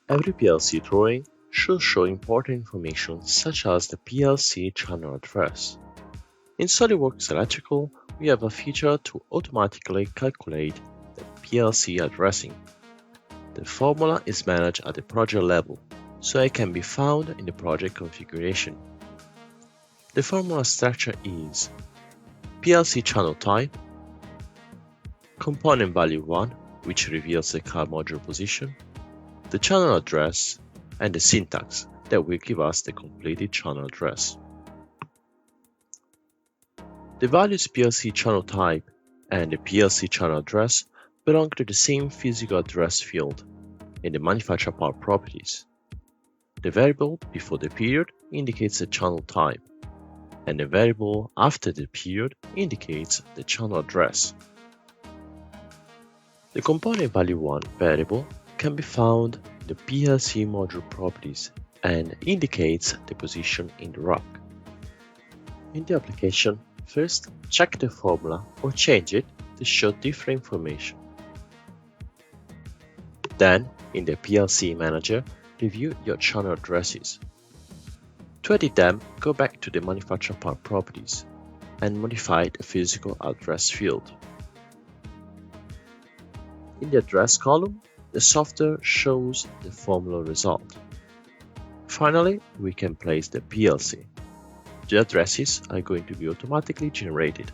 Every PLC drawing should show important information such as the PLC channel address. In SOLIDWORKS Electrical, we have a feature to automatically calculate the PLC addressing. The formula is managed at the project level, so it can be found in the project configuration. The formula structure is PLC channel type, component value 1, which reveals the car module position, the channel address, and the syntax that will give us the completed channel address. The values PLC channel type and the PLC channel address belong to the same physical address field in the manufacturer part properties. The variable before the period indicates the channel type, and the variable after the period indicates the channel address. The component value 1 variable can be found in the PLC module properties and indicates the position in the rack. In the application, first check the formula or change it to show different information. Then, in the PLC Manager, review your channel addresses. To edit them, go back to the manufacturer part properties and modify the physical address field. In the address column, the software shows the formula result. Finally, we can place the PLC. The addresses are going to be automatically generated.